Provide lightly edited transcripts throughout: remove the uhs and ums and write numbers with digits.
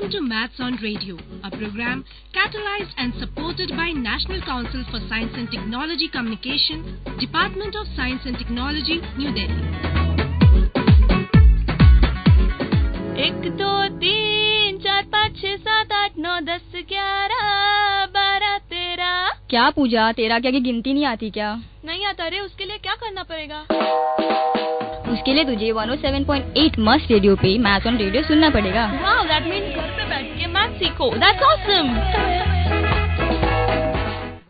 Welcome to Maths on Radio, a program catalyzed and supported by National Council for Science and Technology Communication, Department of Science and Technology, New Delhi. 1 2 3 4 5 6 7 8 9 10 11 12 13। क्या पूजा, तेरा क्या की गिनती नहीं आती क्या? नहीं आता रे, उसके लिए क्या करना पड़ेगा? उसके लिए तुझे 107.8 मस्त रेडियो पे मैथ्स ऑन रेडियो सुनना पड़ेगा। वाओ, दैट मीन्स घर पे बैठ के मैथ सीखो। That's awesome.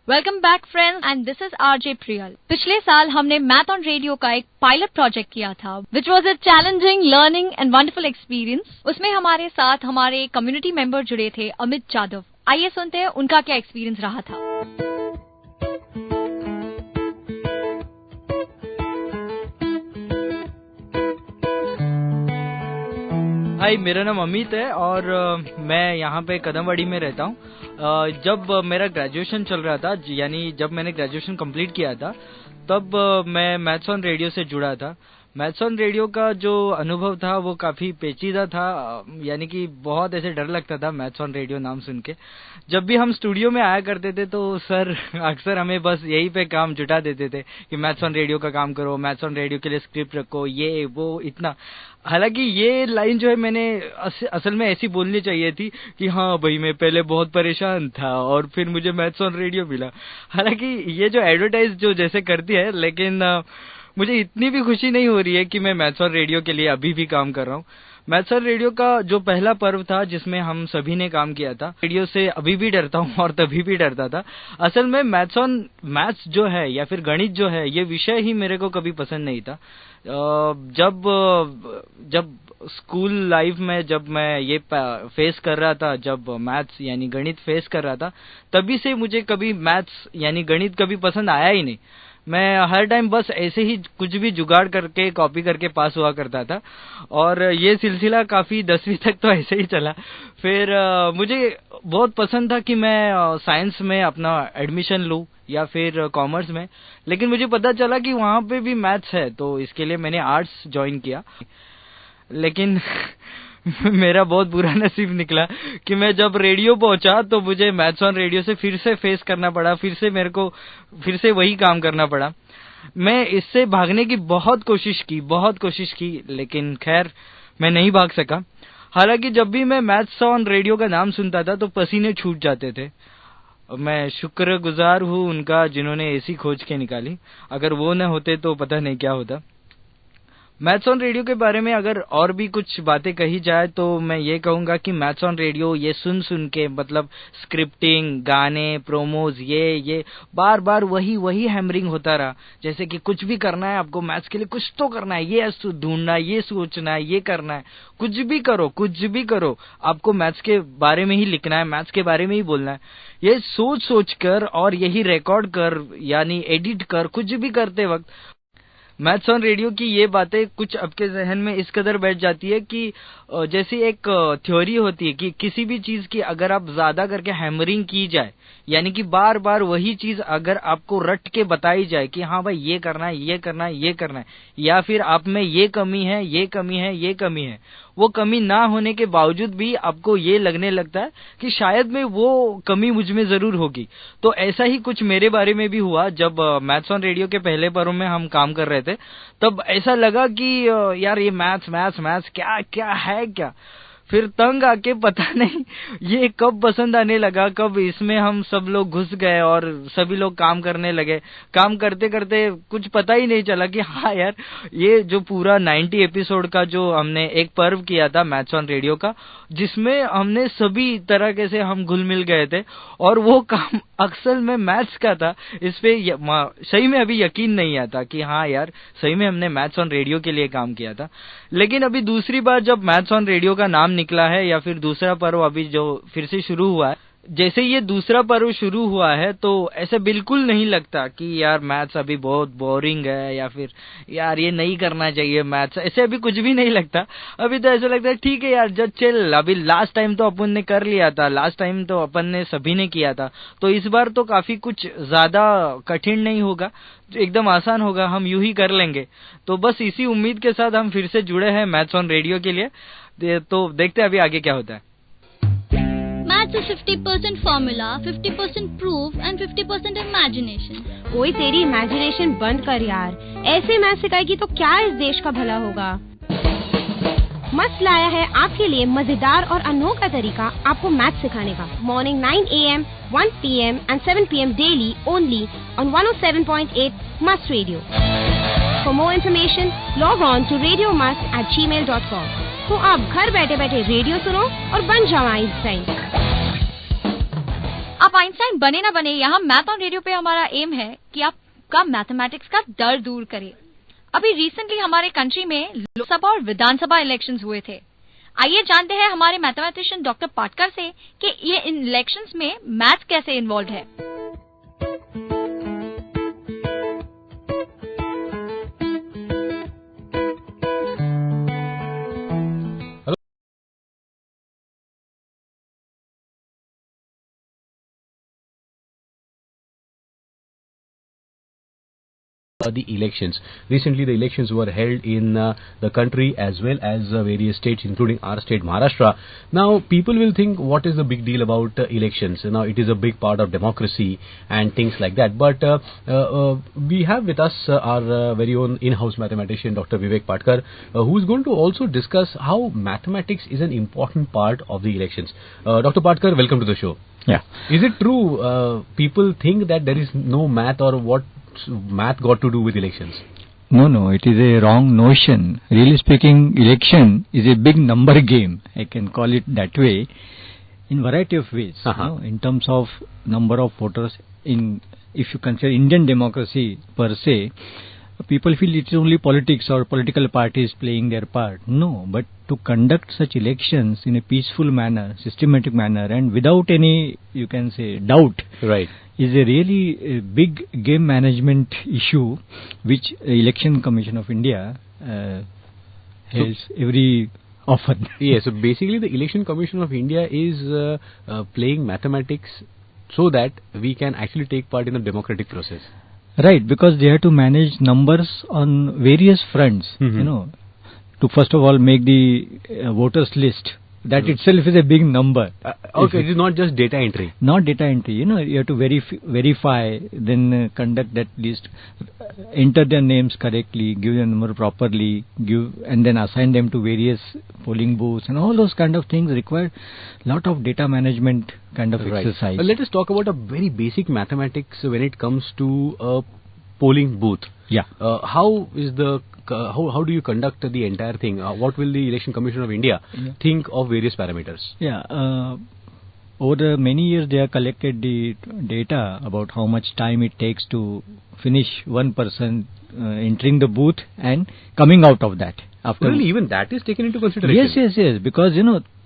Welcome back friends, and this is RJ Priyal. पिछले साल हमने मैथ ऑन रेडियो का एक पायलट प्रोजेक्ट किया था, which was a challenging, learning and wonderful experience. उसमें हमारे साथ हमारे कम्युनिटी मेंबर जुड़े थे, अमित यादव। आइए सुनते हैं उनका क्या एक्सपीरियंस रहा था। हाय, मेरा नाम अमित है और मैं यहाँ पे कदमवाड़ी में रहता हूँ। जब मेरा ग्रेजुएशन चल रहा था, यानी जब मैंने ग्रेजुएशन कंप्लीट किया था, तब मैं मैथ्स ऑन रेडियो से जुड़ा था। मैथ्स ऑन रेडियो का जो अनुभव था वो काफ़ी पेचीदा था, यानी कि बहुत ऐसे डर लगता था मैथ्स ऑन रेडियो नाम सुन के। जब भी हम स्टूडियो में आया करते थे तो सर अक्सर हमें बस यही पे काम जुटा देते थे कि मैथ्स ऑन रेडियो का काम करो, मैथ्स ऑन रेडियो के लिए स्क्रिप्ट रखो, ये वो इतना। हालांकि ये लाइन जो है मैंने असल में ऐसी बोलनी चाहिए थी कि हाँ भाई, मैं पहले बहुत परेशान था और फिर मुझे मैथ्स ऑन रेडियो मिला। हालांकि ये जो एडवर्टाइज जो जैसे करती है, लेकिन मुझे इतनी भी खुशी नहीं हो रही है कि मैं मैथ्स ऑन रेडियो के लिए अभी भी काम कर रहा हूँ। मैथ्स ऑन रेडियो का जो पहला पर्व था जिसमें हम सभी ने काम किया था, रेडियो से अभी भी डरता हूँ और तभी भी डरता था। असल में मैथ्स जो है या फिर गणित जो है, ये विषय ही मेरे को कभी पसंद नहीं था। जब स्कूल लाइफ में जब मैं ये फेस कर रहा था, जब मैथ्स यानी गणित फेस कर रहा था, तभी से मुझे कभी मैथ्स यानी गणित कभी पसंद आया ही नहीं। मैं हर टाइम बस ऐसे ही कुछ भी जुगाड़ करके कॉपी करके पास हुआ करता था और ये सिलसिला काफी 10वीं तक तो ऐसे ही चला। फिर मुझे बहुत पसंद था कि मैं साइंस में अपना एडमिशन लूं या फिर कॉमर्स में, लेकिन मुझे पता चला कि वहां पे भी मैथ्स है, तो इसके लिए मैंने आर्ट्स ज्वाइन किया। लेकिन मेरा बहुत बुरा नसीब निकला कि मैं जब रेडियो पहुंचा तो मुझे मैथ्स ऑन रेडियो से फिर से फेस करना पड़ा, फिर से वही काम करना पड़ा। मैं इससे भागने की बहुत कोशिश की, लेकिन खैर मैं नहीं भाग सका। हालांकि जब भी मैं मैथ्स ऑन रेडियो का नाम सुनता था तो पसीने छूट जाते थे। मैं शुक्रगुजार हूँ उनका जिन्होंने ऐसी खोज के निकाली, अगर वो न होते तो पता नहीं क्या होता। मैथ्स ऑन रेडियो के बारे में अगर और भी कुछ बातें कही जाए तो मैं ये कहूंगा कि मैथ्स ऑन रेडियो ये सुन के, मतलब स्क्रिप्टिंग, गाने, प्रोमोज, ये बार बार वही हैमरिंग होता रहा। जैसे कि कुछ भी करना है आपको, मैथ्स के लिए कुछ तो करना है, ये ढूंढना है, ये सोचना है, ये करना है, कुछ भी करो, आपको मैथ्स के बारे में ही लिखना है, मैथ्स के बारे में ही बोलना है। ये सोच कर और यही रिकॉर्ड कर यानी एडिट कर, कुछ भी करते वक्त मैथ्स ऑन रेडियो की ये बातें कुछ आपके जहन में इस कदर बैठ जाती है कि जैसी एक थ्योरी होती है कि किसी भी चीज की अगर आप ज्यादा करके हैमरिंग की जाए, यानी कि बार बार वही चीज अगर आपको रट के बताई जाए कि हाँ भाई ये करना है, या फिर आप में ये कमी है, वो कमी ना होने के बावजूद भी आपको ये लगने लगता है कि शायद में वो कमी मुझ में जरूर होगी। तो ऐसा ही कुछ मेरे बारे में भी हुआ। जब मैथ्स ऑन रेडियो के पहले पर्व में हम काम कर रहे थे, तब ऐसा लगा कि यार ये मैथ्स क्या है। फिर तंग आके पता नहीं ये कब पसंद आने लगा, कब इसमें हम सब लोग घुस गए और सभी लोग काम करने लगे। काम करते करते कुछ पता ही नहीं चला कि हाँ यार, ये जो पूरा 90 एपिसोड का जो हमने एक पर्व किया था मैथ्स ऑन रेडियो का, जिसमें हमने सभी तरह से हम घुल मिल गए थे और वो काम अक्सर में मैथ्स का था। इस पे सही में अभी यकीन नहीं आता कि हाँ यार, सही में हमने मैथ्स ऑन रेडियो के लिए काम किया था। लेकिन अभी दूसरी बार जब मैथ्स ऑन रेडियो का नाम निकला है या फिर दूसरा पर्व अभी जो फिर से शुरू हुआ है, जैसे ये दूसरा पर्व शुरू हुआ है तो ऐसा बिल्कुल नहीं लगता कि यार मैथ्स अभी बहुत बोरिंग है या फिर यार ये नहीं करना चाहिए मैथ्स, ऐसे अभी कुछ भी नहीं लगता। अभी तो ऐसा लगता है ठीक है यार, जब चल, अभी लास्ट टाइम तो अपन ने कर लिया था, लास्ट टाइम तो अपन ने सभी ने किया था, तो इस बार तो काफी कुछ ज्यादा कठिन नहीं होगा, एकदम आसान होगा, हम यूं ही कर लेंगे। तो बस इसी उम्मीद के साथ हम फिर से जुड़े हैं मैथ्स ऑन रेडियो के लिए। तो देखते हैं अभी आगे क्या होता है। Maths is 50% formula, 50% proof and 50% imagination. ओए तेरी इमेजिनेशन बंद कर यार, ऐसे मैथ सिखाएगी तो क्या इस देश का भला होगा। मस्त लाया है आपके लिए मजेदार और अनोखा तरीका आपको मैथ सिखाने का। Morning 9 AM, 1 PM and 7 PM daily only on 107.8 Must Radio. For more information, log on to radiomust@gmail.com. तो आप घर बैठे बैठे रेडियो सुनो और बन जाओ आइंस्टाइन। आप आइंस्टाइन बने ना बने, यहाँ मैथ ऑन रेडियो पे हमारा एम है कि आपका मैथमेटिक्स का डर दूर करे। अभी रिसेंटली हमारे कंट्री में लोकसभा और विधानसभा इलेक्शंस हुए थे। आइए जानते हैं हमारे मैथमेटिशियन डॉक्टर पाटकर से कि ये इन इलेक्शंस में मैथ कैसे इन्वॉल्व है। The elections. Recently, the elections were held in the country as well as various states, including our state, Maharashtra. Now, people will think, what is the big deal about elections? Now, it is a big part of democracy and things like that. But we have with us our very own in-house mathematician, Dr. Vivek Patkar, who is going to also discuss how mathematics is an important part of the elections. Dr. Patkar, welcome to the show. Yeah. Is it true people think that there is no math, or what math got to do with elections? No, it is a wrong notion. Really speaking, election is a big number game. I can call it that way in variety of ways. In terms of number of voters, if you consider Indian democracy per se, people feel it is only politics or political parties playing their part. No, but to conduct such elections in a peaceful manner, systematic manner, and without any, you can say, doubt, right, is a really big game management issue which Election Commission of India holds every often. Yes, so basically the Election Commission of India is playing mathematics so that we can actually take part in the democratic process. Right, because they have to manage numbers on various fronts, to first of all make the voters list. That itself is a big number. Okay, it is not just data entry. Not data entry, you have to verify, then conduct that list, enter their names correctly, give the number properly, and then assign them to various polling booths, and all those kind of things require lot of data management kind of exercise. Let us talk about a very basic mathematics when it comes to a polling booth. Yeah. How do you conduct the entire thing? What will the Election Commission of India think of various parameters? Yeah. Over the many years, they have collected the data about how much time it takes to finish one person entering the booth and coming out of that. Really, even that is taken into consideration? Yes. Because,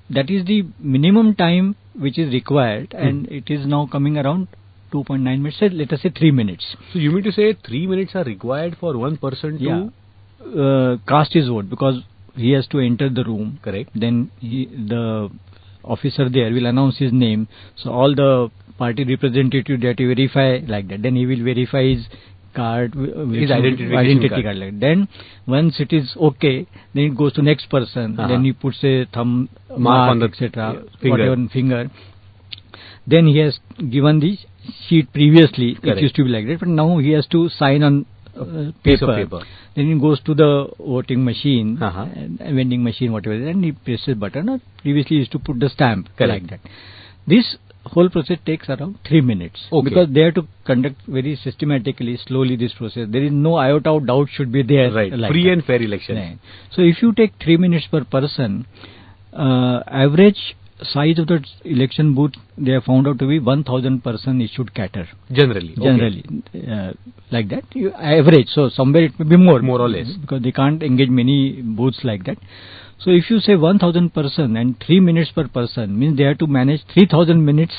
that is the minimum time which is required, and it is now coming around 2.9 minutes, let us say 3 minutes. So you mean to say 3 minutes are required for one person to cast his vote, because he has to enter the room. Correct. Then the officer there will announce his name. So all the party representatives, they have to verify like that. Then he will verify his card, his identity card. Like. Then once it is okay, then it goes to next person. Then he puts a thumb mark on the etc. Finger. Then he has given the sheet previously. Correct. It used to be like that, but now he has to sign on piece of paper. Then he goes to the voting machine, vending machine, whatever, and he presses button. Or previously he used to put the stamp like that. This whole process takes around 3 minutes, because they have to conduct very systematically, slowly this process. There is no iota of doubt should be there. Right, like free that. and fair election. Right. So if you take 3 minutes per person, average size of the election booth, they have found out to be 1,000 person it should cater. Generally. Like that, average. So somewhere it may be more or less, because they can't engage many booths like that. So if you say 1,000 person and 3 minutes per person, means they have to manage 3,000 minutes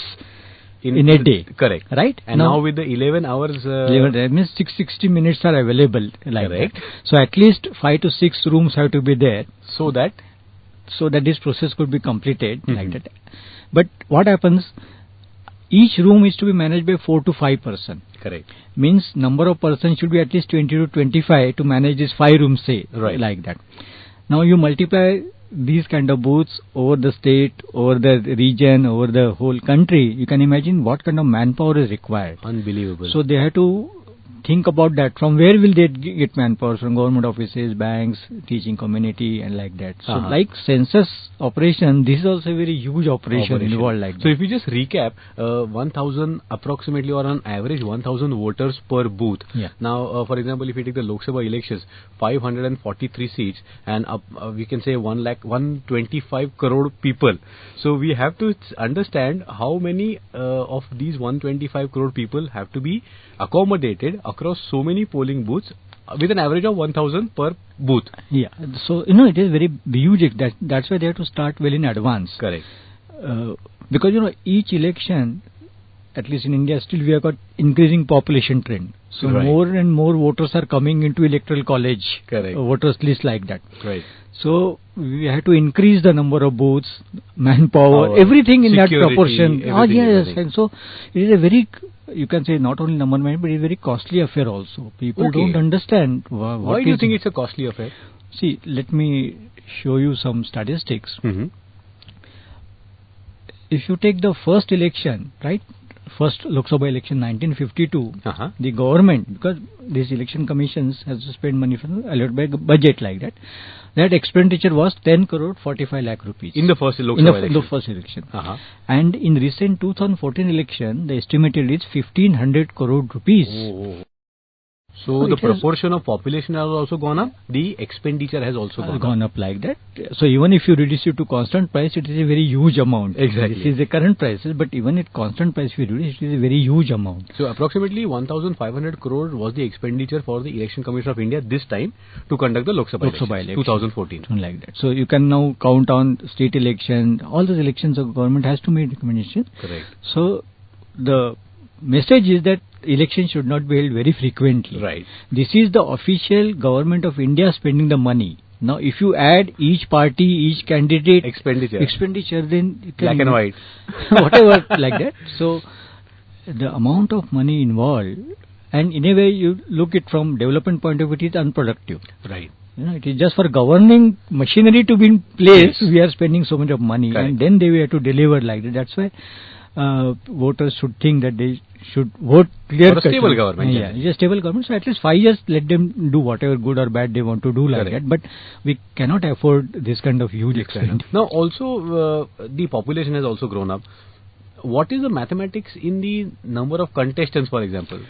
in a day. Correct. Right? And now with the 11 hours... 11 means 660 minutes are available. Like correct. That. So at least 5 to 6 rooms have to be there. So that this process could be completed like that. But what happens, each room is to be managed by 4 to 5 person. Correct. Means number of persons should be at least 20 to 25 to manage this 5 rooms, say, like that. Now you multiply these kind of booths over the state, over the region, over the whole country, you can imagine what kind of manpower is required. Unbelievable. So they have to think about that. From where will they get manpower? From government offices, banks, teaching community, and like that. So like census operation, this is also a very huge operation involved like that. So if we just recap, 1,000 approximately, or on average 1,000 voters per booth. Yeah. Now, for example, if you take the Lok Sabha elections, 543 seats, and we can say 125 crore people. So we have to understand how many of these 125 crore people have to be accommodated across so many polling booths with an average of 1,000 per booth. Yeah. So, it is very huge. That's why they have to start well in advance. Correct. Because, each election, at least in India, still we have got increasing population trend. So more and more voters are coming into electoral college. Correct. Voters list like that. Right. So we have to increase the number of booths, manpower, everything in that proportion. Yes. And so it is a very, you can say, not only number man, but it is a very costly affair also. People don't understand. Why do you think it's a costly affair? See, let me show you some statistics. If you take the first election, right? First Lok Sabha election 1952, the government, because these election commissions has to spend money from allotted by budget like that, that expenditure was 10 crore 45 lakh rupees. In the first Lok Sabha election? In the first election. And in recent 2014 election, the estimated is 1500 crore rupees. So the proportion of population has also gone up, the expenditure has also gone up like that. So even if you reduce it to constant price, it is a very huge amount. Exactly. This is the current prices, but even at constant price if you reduce, it is a very huge amount. So approximately 1,500 crore was the expenditure for the Election Commission of India this time to conduct the Lok Sabha election, 2014. Like that. So you can now count on state election, all those elections the government has to make recommendations. Correct. So the message is that election should not be held very frequently. Right. This is the official government of India spending the money. Now, if you add each party, each candidate expenditure, then you can black and white, whatever like that. So, the amount of money involved, and in a way, you look it from development point of view, it is unproductive. Right. It is just for governing machinery to be in place. We are spending so much of money, and then they have to deliver like that. That's why voters should think that they should vote clear for a stable government. Yeah, it's a stable government. So at least 5 years, let them do whatever good or bad they want to do like that. But we cannot afford this kind of huge expenditure. Now, also the population has also grown up. What is the mathematics in the number of contestants, for example?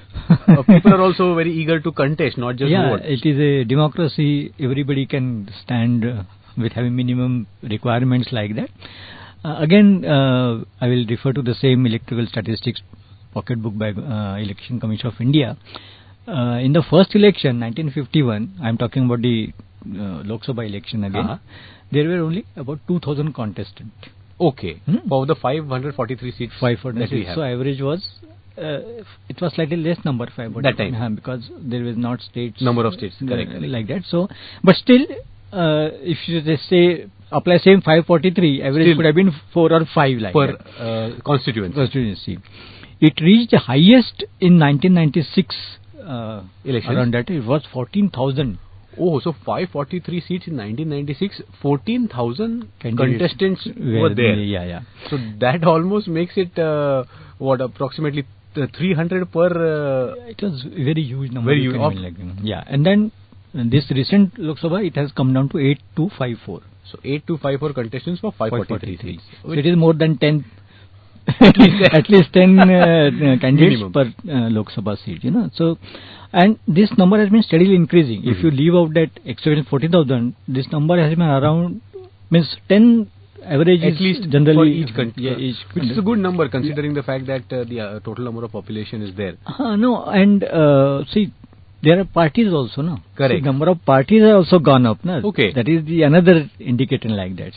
People are also very eager to contest, not just vote. It is a democracy. Everybody can stand with having minimum requirements like that. Again, I will refer to the same electoral statistics pocketbook by Election Commission of India. In the first election, 1951, I am talking about the Lok Sabha election again, there were only about 2,000 contestants. Okay. For the 543 seats 543 seats. So average was, it was slightly less number, that time. Because there was not states. Number of states, correct. Like that. So, but still, if you just say, apply same 543, average still could have been 4 or 5 like per that. Constituency. It reached the highest in 1996 election. Around that, it was 14,000. Oh, so 543 seats in 1996, 14,000 contestants were there. Yeah. So that almost makes it, approximately 300 per... it was very huge number. Very huge. Yeah, and then this recent Lok Sabha, it has come down to 8254. So 8254 contestants for 543 seats. So it is more than 10... at least 10 candidates per Lok Sabha seat, So, and this number has been steadily increasing. If you leave out that exception 40,000, this number has been around, means 10 average at least generally for each country, which is a good number considering the fact that the total number of population is there. No, and see, there are parties also, no? Correct. See, number of parties are also gone up, no? Okay. That is the another indicator like that.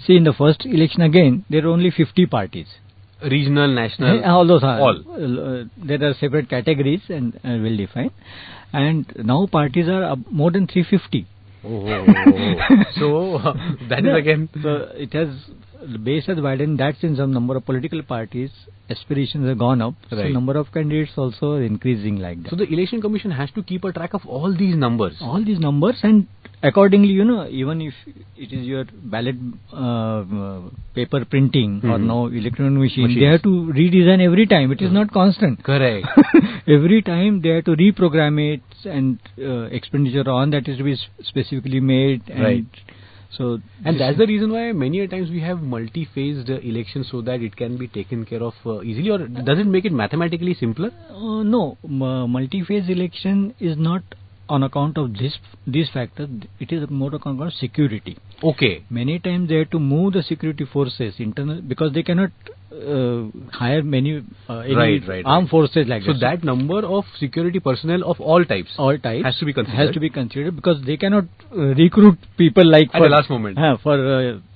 See, in the first election again, there were only 50 parties. Regional, national, all those are. All. There are separate categories and well defined. And now parties are more than 350. So, that is again... So, it has, the base has widened. That's in some number of political parties. Aspirations have gone up. Right. So, number of candidates also are increasing like that. So, the Election Commission has to keep a track of all these numbers. All these numbers, and accordingly, even if it is your ballot paper printing or now electronic machine, they have to redesign every time. It is not constant. Correct. Every time they have to reprogram it, and expenditure on that is to be specifically made. And right. So, and that's the reason why many a times we have multi-phased elections so that it can be taken care of easily. Or does it make it mathematically simpler? No, multi-phase election is not on account of these factors. It is more on account of security. Okay. Many times they have to move the security forces internal, because they cannot hire many armed forces like that. So that number of security personnel of all types has to be considered. Because they cannot recruit people like at the last moment.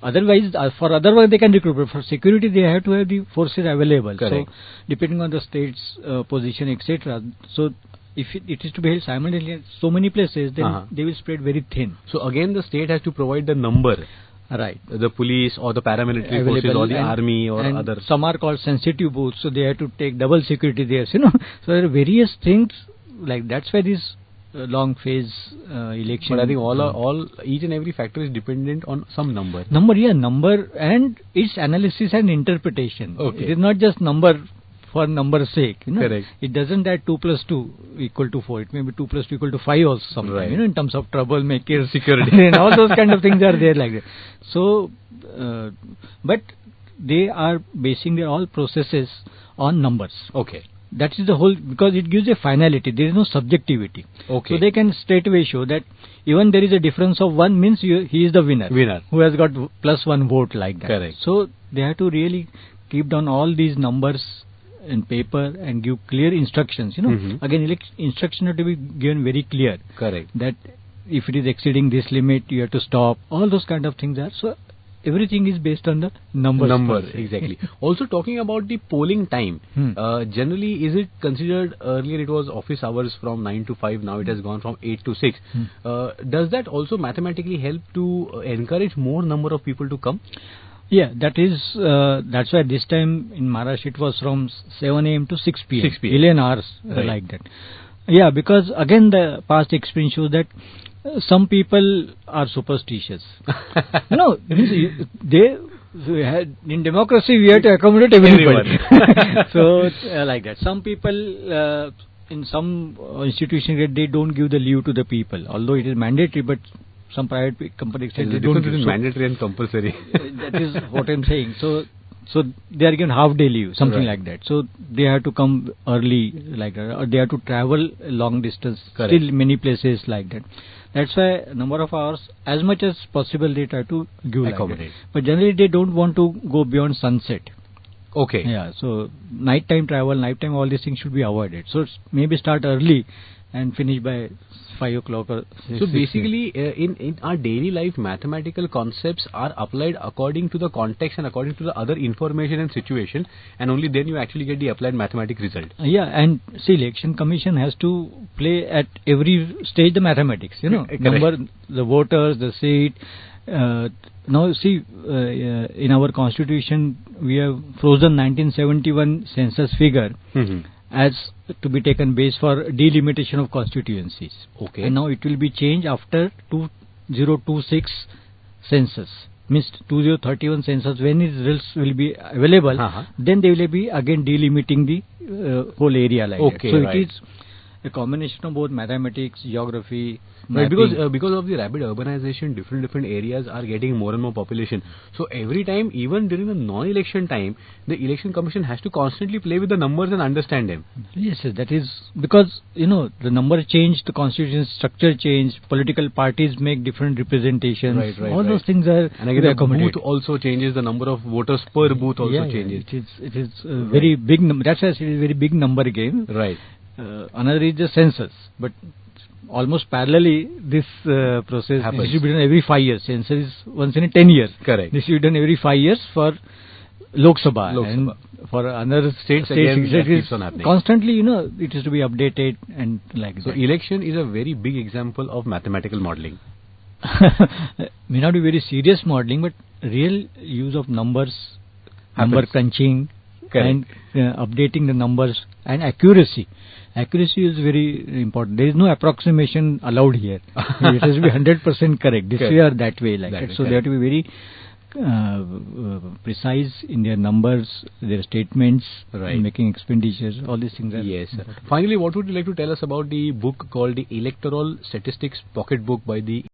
Otherwise they can recruit, but for security they have to have the forces available. Correct. So depending on the state's position, etc. So if it is to be held simultaneously in so many places, then they will spread very thin. So again, the state has to provide the number. Right. The police or the paramilitary forces or the army or other. Some are called sensitive booths, so they have to take double security there. So there are various things like that's why this long phase election. But I think each and every factor is dependent on some number. Number and its analysis and interpretation. Okay. It is not just number for number's sake. Correct. It doesn't add 2 plus 2 equal to 4. It may be 2 plus 2 equal to 5 also sometimes. Right. In terms of troublemaker, security, and all those kind of things are there like that. So, but they are basing their all processes on numbers. Okay. That is the whole, because it gives a finality. There is no subjectivity. Okay. So they can straightaway show that even there is a difference of 1 means he is the winner. Who has got plus 1 vote like that. Correct. So they have to really keep down all these numbers in paper and give clear instructions. Again, instructions have to be given very clear. Correct. That if it is exceeding this limit, you have to stop. All those kind of things are. So everything is based on the numbers. Exactly. Also talking about the polling time, generally is it considered, earlier it was office hours from 9 to 5, now it has gone from 8 to 6. Does that also mathematically help to encourage more number of people to come? Yeah, that's why this time in Maharashtra it was from 7 a.m. to 6 p.m. 11 hours like that. Yeah, because again the past experience shows that some people are superstitious. In democracy we have to accommodate everybody. So like that. Some people in some institutions they don't give the leave to the people, although it is mandatory, but some private companies say they don't give. Mandatory and compulsory. That is what I'm saying. So they are given half day leave, something like that. So they have to come early like that, or they have to travel a long distance. Correct. Still many places like that. That's why number of hours as much as possible they try to give accommodate. But generally they don't want to go beyond sunset. Okay. Yeah. So nighttime travel, nighttime all these things should be avoided. So maybe start early and finish by 5 o'clock or 6. So basically in our daily life, mathematical concepts are applied according to the context and according to the other information and situation, and only then you actually get the applied mathematics result. Yeah, and see, election commission has to play at every stage the mathematics, number the voters, the seat. Now see, in our constitution we have frozen 1971 census figure as to be taken base for delimitation of constituencies. Okay. And now it will be changed after 2026 census. Means 2031 census, when its results will be available, then they will be again delimiting the whole area like that. So it is a combination of both mathematics, geography, right, because of the rapid urbanization, different areas are getting more and more population. So every time, even during the non-election time, the election commission has to constantly play with the numbers and understand them. Yes, that is because the number changed, the constitution structure changed, political parties make different representations. All those things are. And again, the booth also changes, the number of voters per booth also changes. It is a very big number. That's why it is a very big number game. Right. Another is the census, but almost parallelly this process should be done every 5 years. Census is once in 10 years. Correct. This should be done every 5 years for Lok Sabha. And for another states again, it keeps on happening. Constantly, it is to be updated and like that. So election is a very big example of mathematical modeling. May not be very serious modeling, but real use of numbers, number crunching, and updating the numbers and accuracy. Accuracy is very important. There is no approximation allowed here. It has to be 100% correct. This way or that way, like that. So they have to be very precise in their numbers, their statements, in making expenditures. All these things are important. Finally, what would you like to tell us about the book called the Electoral Statistics Pocket Book by the